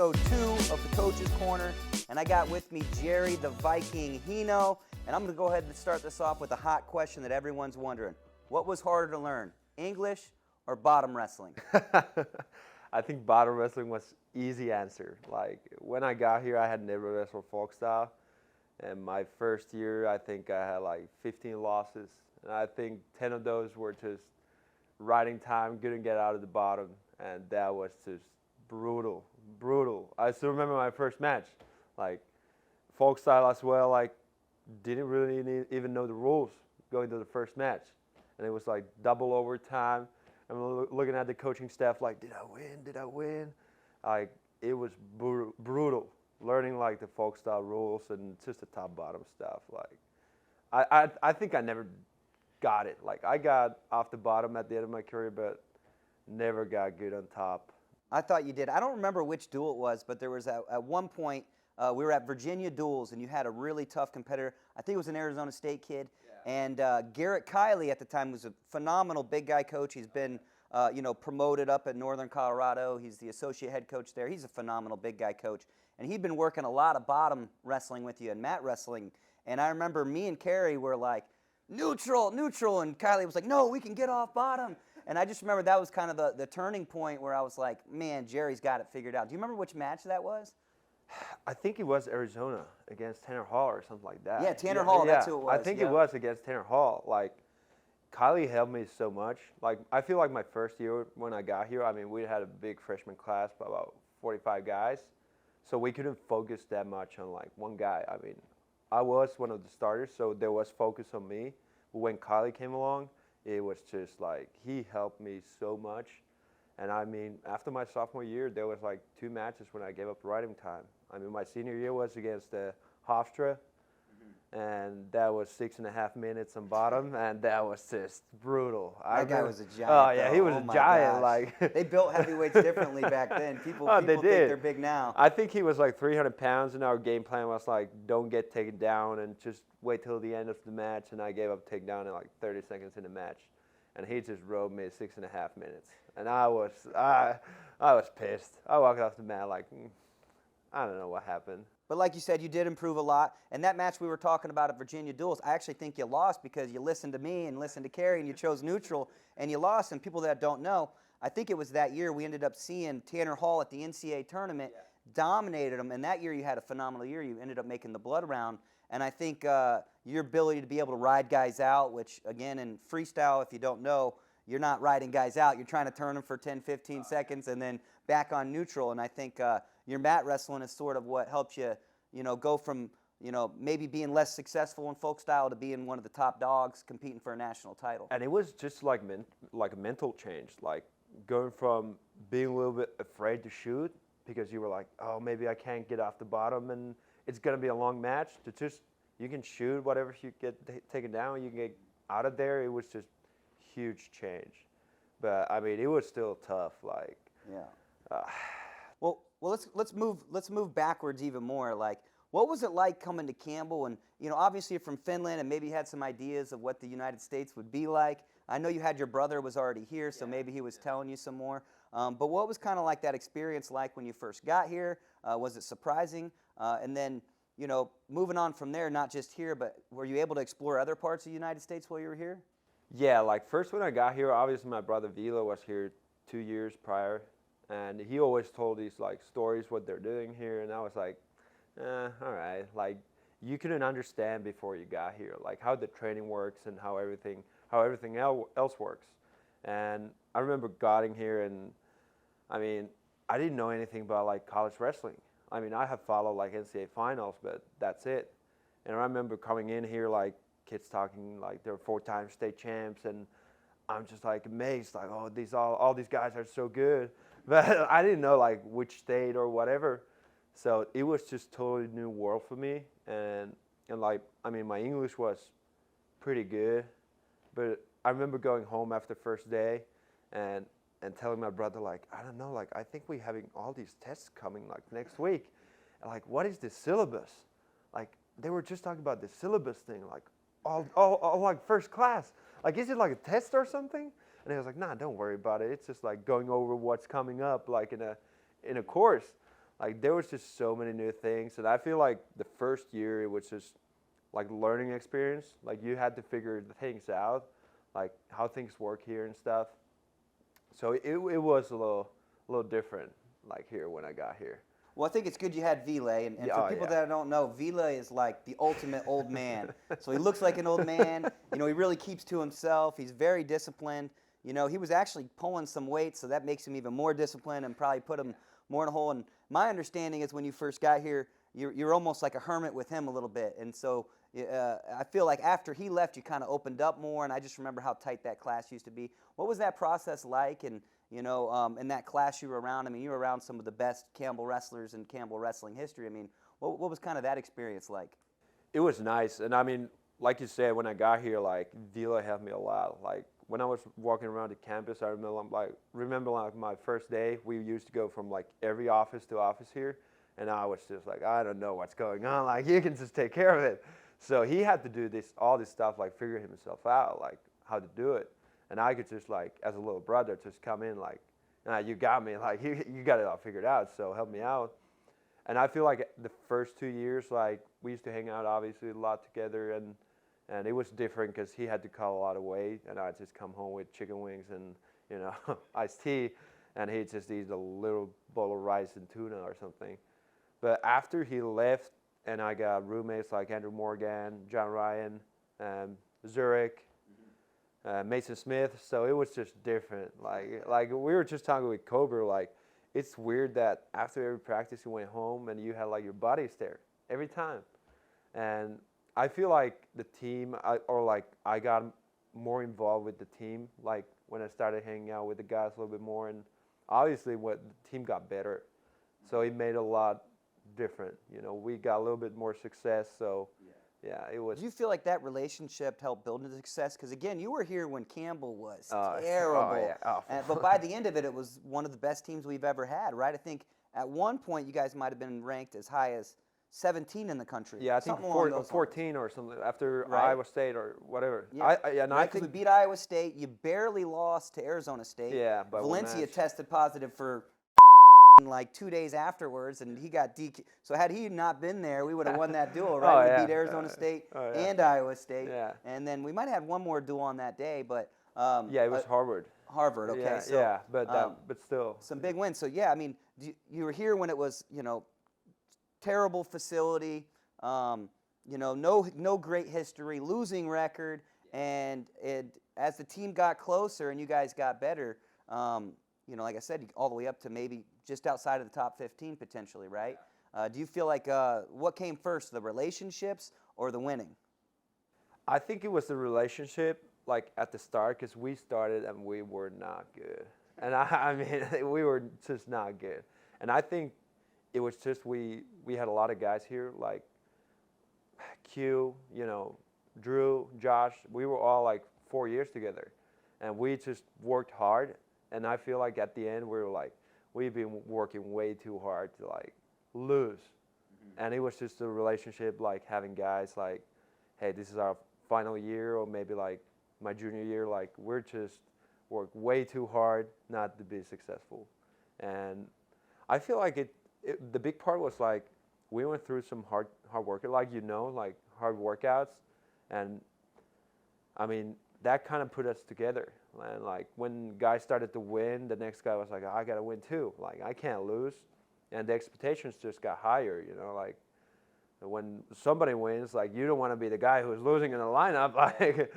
episode 2 of the Coach's Corner, and I got with me Jere, the Viking Heino, and I'm going to go ahead and start this off with a hot question that everyone's wondering. What was harder to learn, English or bottom wrestling? I think bottom wrestling was easy answer. Like when I got here, I had never wrestled folk style, and my first year, I think I had like 15 losses, and I think 10 of those were just riding time, couldn't get out of the bottom, and that was just brutal. I still remember my first match, like folk style as well. Like didn't really even know the rules going to the first match, and it was like double overtime. I'm looking at the coaching staff like, did I win? Like it was brutal. Learning like the folk style rules and just the top bottom stuff. Like I think I never got it. Like I got off the bottom at the end of my career, but never got good on top. I thought you did. I don't remember which duel it was, but there was at one point, we were at Virginia duels, and you had a really tough competitor. I think it was an Arizona State kid. Yeah. And Garrett Kiley at the time was a phenomenal big guy coach. He's been promoted up at Northern Colorado. He's the associate head coach there. He's a phenomenal big guy coach. And he'd been working a lot of bottom wrestling with you and mat wrestling. And I remember me and Carrie were like, neutral. And Kiley was like, no, we can get off bottom. And I just remember that was kind of the turning point where I was like, man, Jerry's got it figured out. Do you remember which match that was? I think it was Arizona against Tanner Hall or something like that. Yeah, Tanner Hall, that's who it was. I think it was against Tanner Hall. Like, Kiley helped me so much. Like, I feel like my first year when I got here, I mean, we had a big freshman class, about 45 guys. So we couldn't focus that much on, like, one guy. I mean, I was one of the starters, so there was focus on me. But when Kiley came along, it was just like, he helped me so much. And I mean, after my sophomore year, there was like 2 matches when I gave up riding time. I mean, my senior year was against Hofstra, and that was 6.5 minutes on bottom, and that was just brutal. That guy was a giant. Oh, yeah, he was a giant. Gosh. Like they built heavyweights differently back then. People think they're big now. I think he was like 300 pounds, and our game plan was like, don't get taken down and just wait till the end of the match. And I gave up takedown in like 30 seconds in the match, and he just rode me 6.5 minutes, and I was pissed. I walked off the mat like, I don't know what happened. But like you said, you did improve a lot. And that match we were talking about at Virginia Duels, I actually think you lost because you listened to me and listened to Carrie and you chose neutral and you lost. And people that don't know, I think it was that year we ended up seeing Tanner Hall at the NCAA tournament, dominated him. And that year you had a phenomenal year. You ended up making the blood round. And I think your ability to be able to ride guys out, which again in freestyle, if you don't know, you're not riding guys out. You're trying to turn them for 10, 15 seconds and then back on neutral. And I think your mat wrestling is sort of what helps you, go from, maybe being less successful in folk style to being one of the top dogs competing for a national title. And it was just like a mental change, like going from being a little bit afraid to shoot because you were like, oh, maybe I can't get off the bottom and it's going to be a long match, to just, you can shoot whatever you get taken down, you can get out of there. It was just huge change. But, I mean, it was still tough, like. Yeah. Well, let's move backwards even more. Like, what was it like coming to Campbell? And obviously you're from Finland, and maybe you had some ideas of what the United States would be like. I know you had your brother was already here, so maybe he was telling you some more. But what was kind of like that experience like when you first got here? Was it surprising? And then moving on from there, not just here, but were you able to explore other parts of the United States while you were here? Yeah, like first when I got here, obviously my brother Vila was here 2 years prior. And he always told these like stories what they're doing here, and I was like, all right. Like you couldn't understand before you got here, like how the training works and how everything else works. And I remember getting here, and I mean, I didn't know anything about like college wrestling. I mean, I have followed like NCAA finals, but that's it. And I remember coming in here, like kids talking like they're 4-time state champs, and I'm just like amazed, like, oh, all these guys are so good. But I didn't know like which state or whatever, so it was just totally new world for me. And like, I mean, my English was pretty good, but I remember going home after first day and telling my brother like, I don't know, like I think we're having all these tests coming like next week, and like what is the syllabus? Like they were just talking about the syllabus thing, like all like first class. Like is it like a test or something? And I was like, nah, don't worry about it. It's just like going over what's coming up, like in a course. Like there was just so many new things, and I feel like the first year it was just like learning experience. Like you had to figure the things out, like how things work here and stuff. So it was a little different, like here when I got here. Well, I think it's good you had Ville, and Yeah, for oh, people yeah. that don't know, Ville is like the ultimate old man. So he looks like an old man. You know, he really keeps to himself. He's very disciplined. You know, he was actually pulling some weight, so that makes him even more disciplined and probably put him more in a hole. And my understanding is when you first got here, you're almost like a hermit with him a little bit. And so I feel like after he left, you kind of opened up more, and I just remember how tight that class used to be. What was that process like? And you know, in that class you were around, I mean, you were around some of the best Campbell wrestlers in Campbell wrestling history. I mean, what was kind of that experience like? It was nice, and I mean, like you said, when I got here, like Vila helped me a lot. Like when I was walking around the campus, I remember like my first day. We used to go from like every office to office here, and I was just like, I don't know what's going on. Like you can just take care of it. So he had to do all this stuff, like figure himself out, like how to do it. And I could just like, as a little brother, just come in like, nah, you got me, like you got it all figured out, so help me out. And I feel like the first 2 years, like we used to hang out obviously a lot together, and it was different because he had to cut a lot of weight, and I'd just come home with chicken wings and, you know, iced tea, and he'd just eat a little bowl of rice and tuna or something. But after he left, and I got roommates like Andrew Morgan, John Ryan, Zurich, Mason Smith, so it was just different. Like we were just talking with Cobra, like it's weird that after every practice you went home and you had like your buddies there every time. And I feel like the team, I got more involved with the team, like when I started hanging out with the guys a little bit more, and obviously the team got better, so it made a lot different. You know, we got a little bit more success, so. Yeah, it was. Do you feel like that relationship helped build the success? Because again, you were here when Campbell was Oh, terrible. yeah, awful. But by the end of it, it was one of the best teams we've ever had, right? I think at one point you guys might have been ranked as high as 17 in the country. Yeah, I think 14 or something after right? Iowa State or whatever. Yeah, I think we beat Iowa State. You barely lost to Arizona State. Yeah, but Valencia tested positive for like 2 days afterwards, and he got DQ. So had he not been there, we would have won that duel, right? We beat Arizona State and Iowa State. Yeah. And then we might have had one more duel on that day, but yeah, it was Harvard. Harvard, okay. Yeah, so, yeah, but still. Some big wins. So yeah, I mean, you were here when it was, you know, terrible facility, you know, no great history, losing record, and as the team got closer and you guys got better, you know, like I said, all the way up to maybe just outside of the top 15 potentially, right? Do you feel like what came first, the relationships or the winning? I think it was the relationship, like at the start, because we started and we were not good. And I mean, we were just not good. And I think it was just we had a lot of guys here, like Q, you know, Drew, Josh. We were all like 4 years together. And we just worked hard. And I feel like at the end, we were like, we've been working way too hard to like lose. Mm-hmm. And it was just a relationship, like having guys like, hey, this is our final year, or maybe like my junior year, like we're just worked way too hard not to be successful. And I feel like the big part was like, we went through some hard work, like, you know, like hard workouts. And I mean, that kind of put us together. And like when guys started to win, the next guy was like, I got to win too. Like I can't lose. And the expectations just got higher, you know, like when somebody wins, like you don't want to be the guy who's losing in the lineup. Like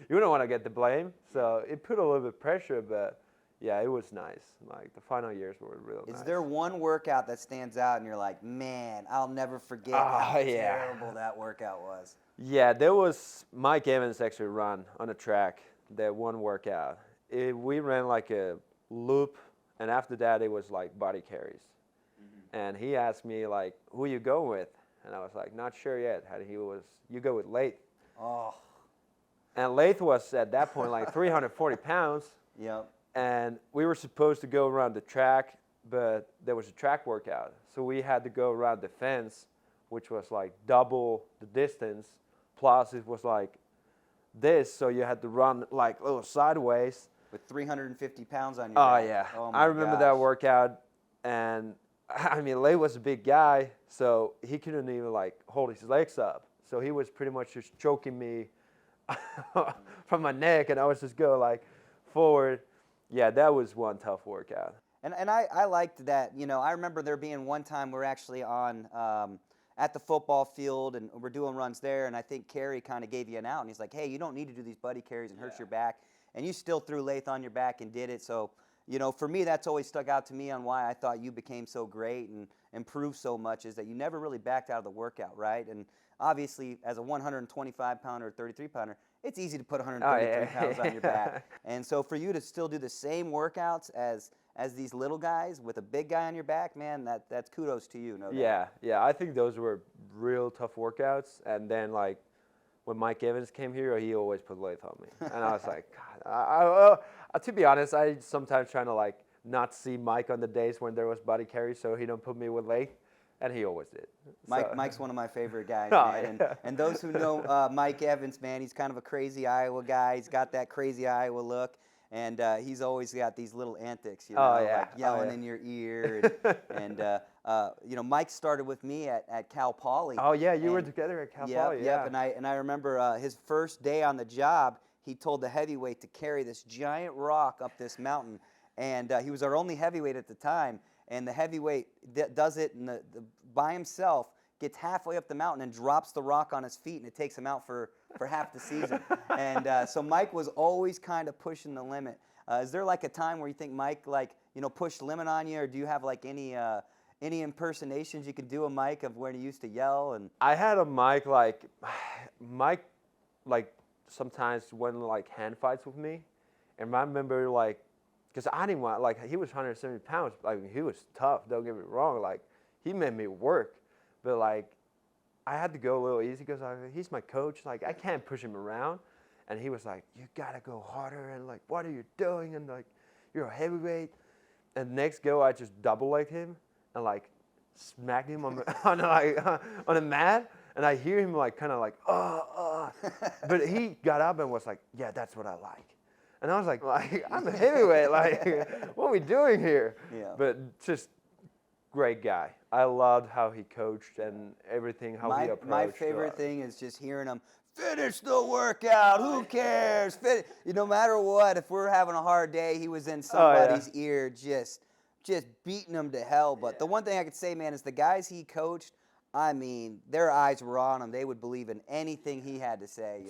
you don't want to get the blame. So it put a little bit of pressure, but yeah, it was nice. Like the final years were real nice. Is there one workout that stands out and you're like, man, I'll never forget how terrible that workout was? Yeah, there was Mike Evans actually run on the track. That one workout, we ran like a loop, and after that it was like body carries. Mm-hmm. And he asked me like, who you going with? And I was like, not sure yet. And he was, you go with Lath. Oh. And Lath was at that point like 340 pounds. Yep. And we were supposed to go around the track, but there was a track workout. So we had to go around the fence, which was like double the distance, plus it was like this, so you had to run like a little sideways. With 350 pounds on your Oh, back. yeah. Oh, I remember that workout, and I mean, Lay was a big guy, so he couldn't even like hold his legs up. So he was pretty much just choking me from my neck, and I was just going like forward. Yeah, that was one tough workout. And I liked that. You know, I remember there being one time we're actually on at the football field and we're doing runs there, and I think Kerry kind of gave you an out, and he's like, hey, you don't need to do these buddy carries and hurt your back. And you still threw Lath on your back and did it. So, you know, for me, that's always stuck out to me on why I thought you became so great and improved so much, is that you never really backed out of the workout, right? And obviously, as a 125-pounder or 33-pounder, it's easy to put 133 pounds on your back. And so for you to still do the same workouts as these little guys with a big guy on your back, man, that's kudos to you, no doubt. Yeah. I think those were real tough workouts. And then like when Mike Evans came here, he always put Lath on me, and I was like, God. To be honest, I sometimes trying to like not see Mike on the days when there was body carry, so he don't put me with Lath. And he always did. Mike's one of my favorite guys, Oh, man. yeah. And those who know Mike Evans, man, he's kind of a crazy Iowa guy. He's got that crazy Iowa look, and he's always got these little antics, you know, like yelling in your ear. And you know, Mike started with me at Cal Poly. Oh, yeah, you were together at Cal Poly, yeah. Yep, and I remember his first day on the job, he told the heavyweight to carry this giant rock up this mountain, and he was our only heavyweight at the time. And the heavyweight does it by himself, gets halfway up the mountain and drops the rock on his feet, and it takes him out for half the season. And so Mike was always kind of pushing the limit. Is there like a time where you think Mike, like, you know, pushed the limit on you, or do you have like any impersonations you could do of Mike of when he used to yell? And I had a Mike like sometimes when like hand fights with me, and I remember like. Because I didn't want, like, he was 170 pounds. Like, he was tough, don't get me wrong. Like, he made me work. But, like, I had to go a little easy because he's my coach. Like, I can't push him around. And he was like, you got to go harder. And, like, what are you doing? And, like, you're a heavyweight. And next go, I just double-legged him and, like, smacked him on the mat. And I hear him, like, kind of like, But he got up and was like, yeah, that's what I like. And I was like, I'm a heavyweight. Like, what are we doing here? Yeah. But just great guy. I loved how he coached and everything, how he approached. My favorite thing is just hearing him, finish the workout, who cares? No matter what, if we're having a hard day, he was in somebody's ear just beating them to hell. But the one thing I could say, man, is the guys he coached, I mean, their eyes were on him. They would believe in anything he had to say.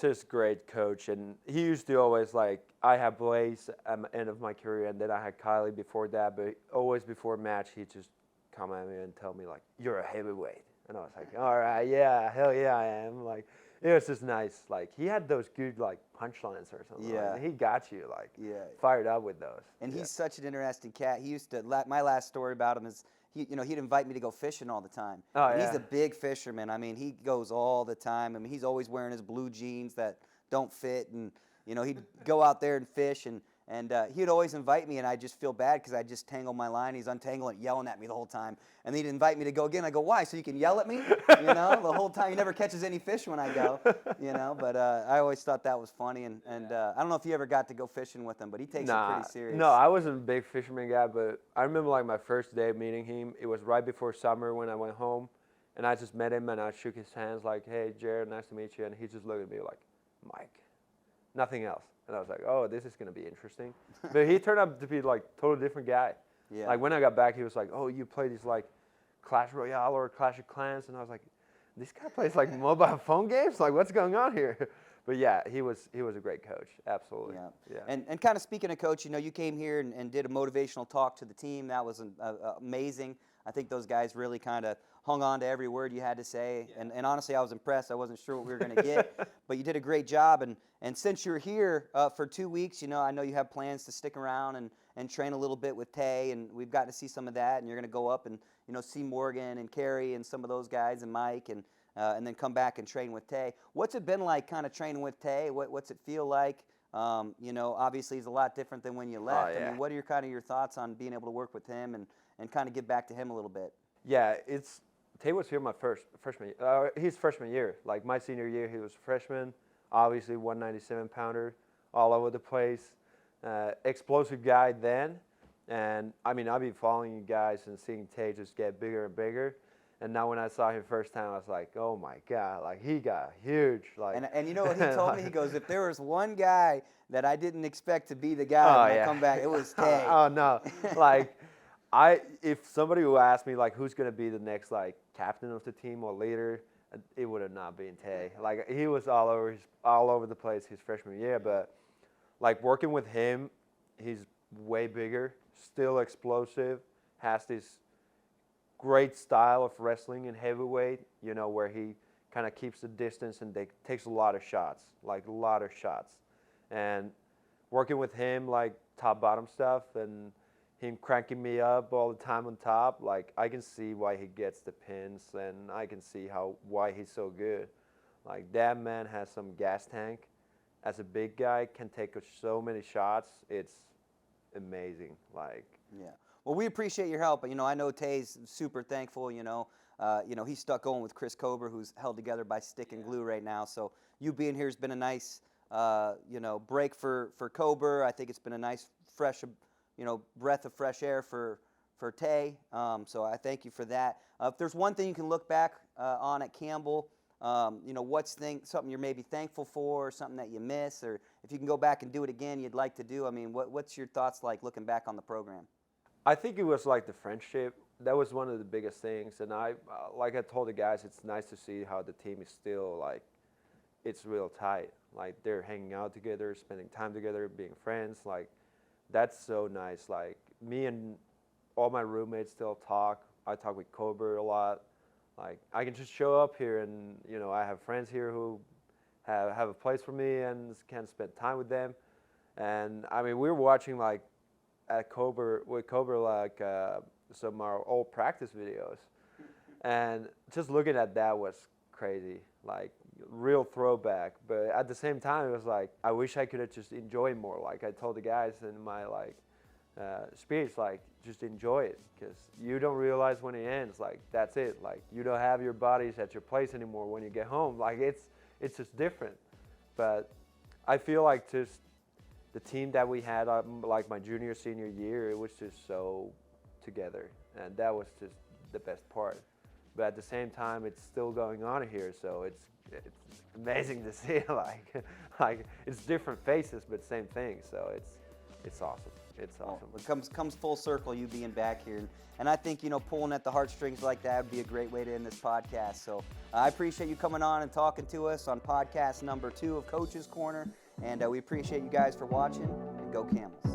Just great coach. And he used to always, like, I had Buies at the end of my career, and then I had Kylie before that. But always before a match, he'd just come at me and tell me, like, you're a heavyweight. And I was like, all right, yeah, hell yeah, I am. Like, it was just nice. Like, he had those good, like, punchlines or something. Yeah. Like, he got you, like, fired up with those. And he's such an interesting cat. He used to, my last story about him is, he'd invite me to go fishing all the time. Oh, and yeah. He's a big fisherman. I mean, he goes all the time. I mean, he's always wearing his blue jeans that don't fit. And, he'd go out there and fish. And he'd always invite me, and I'd just feel bad because I just tangled my line. He's untangling it, yelling at me the whole time. And he'd invite me to go again. I go, why? So you can yell at me? The whole time. He never catches any fish when I go, But I always thought that was funny. And I don't know if you ever got to go fishing with him, but he takes it pretty serious. No, I wasn't a big fisherman guy, but I remember, like, my first day meeting him. It was right before summer when I went home, and I just met him, and I shook his hands like, hey, Jere, nice to meet you. And he just looked at me like, Mike, nothing else. And I was like, oh, this is going to be interesting. But he turned out to be, like, totally different guy. Yeah. Like, when I got back, he was like, oh, you play these, like, Clash Royale or Clash of Clans? And I was like, this guy plays, like, mobile phone games? Like, what's going on here? But, yeah, he was a great coach. Absolutely. Yeah. And kind of speaking of coach, you came here and did a motivational talk to the team. That was amazing. I think those guys really kind of hung on to every word you had to say. Yeah. And honestly, I was impressed. I wasn't sure what we were going to get. But you did a great job. And since you're here for 2 weeks, I know you have plans to stick around and train a little bit with Tay. And we've got to see some of that. And you're going to go up and, see Morgan and Kerry and some of those guys and Mike and then come back and train with Tay. What's it been like kind of training with Tay? What's it feel like? Obviously he's a lot different than when you left. Oh, yeah. I mean, what are your thoughts on being able to work with him and kind of give back to him a little bit? Yeah, Tay was here my his freshman year. Like, my senior year, he was a freshman, obviously 197-pounder, all over the place, explosive guy then. And I mean, I've been following you guys and seeing Tay just get bigger and bigger. And now when I saw him first time, I was like, oh my God, like he got huge. Like, and you know what he told me? He goes, if there was one guy that I didn't expect to be the guy when I come back, it was Tay. Oh no, like if somebody would ask me like who's gonna be the next like captain of the team or leader, it would have not been Tay. Like he was all over the place his freshman year, but like working with him, he's way bigger, still explosive, has this great style of wrestling in heavyweight, you know, where he kind of keeps the distance and takes a lot of shots, like a lot of shots. And working with him, like top-bottom stuff, and him cranking me up all the time on top, like I can see why he gets the pins, and I can see why he's so good. Like that man has some gas tank. As a big guy, can take so many shots. It's amazing. Like yeah. Well, we appreciate your help. You know, I know Tay's super thankful. You know, he's stuck going with Chris Kober, who's held together by stick and glue right now. So you being here has been a nice, break for Kober. I think it's been a nice, fresh, breath of fresh air for Tay. So I thank you for that. If there's one thing you can look back on at Campbell, what's something you're maybe thankful for, or something that you miss, or if you can go back and do it again, you'd like to do. I mean, what's your thoughts like looking back on the program? I think it was like the friendship. That was one of the biggest things. And like I told the guys, it's nice to see how the team is still like, it's real tight. Like they're hanging out together, spending time together, being friends. Like that's so nice. Like me and all my roommates still talk. I talk with Kober a lot. Like I can just show up here and, I have friends here who have a place for me and can spend time with them. And I mean, we were watching like, with Kober, like some of our old practice videos, and just looking at that was crazy, like real throwback. But at the same time, it was like I wish I could have just enjoyed more. Like I told the guys in my speech, like just enjoy it, because you don't realize when it ends. Like that's it. Like you don't have your bodies at your place anymore when you get home. Like it's just different. But I feel like just the team that we had, like my junior, senior year, it was just so together, and that was just the best part. But at the same time, it's still going on here, so it's amazing to see. Like it's different faces, but same thing. So it's awesome. It's awesome. Well, it comes full circle, you being back here, and I think pulling at the heartstrings like that would be a great way to end this podcast. So I appreciate you coming on and talking to us on podcast number 2 of Coach's Corner. And we appreciate you guys for watching, and go Camels.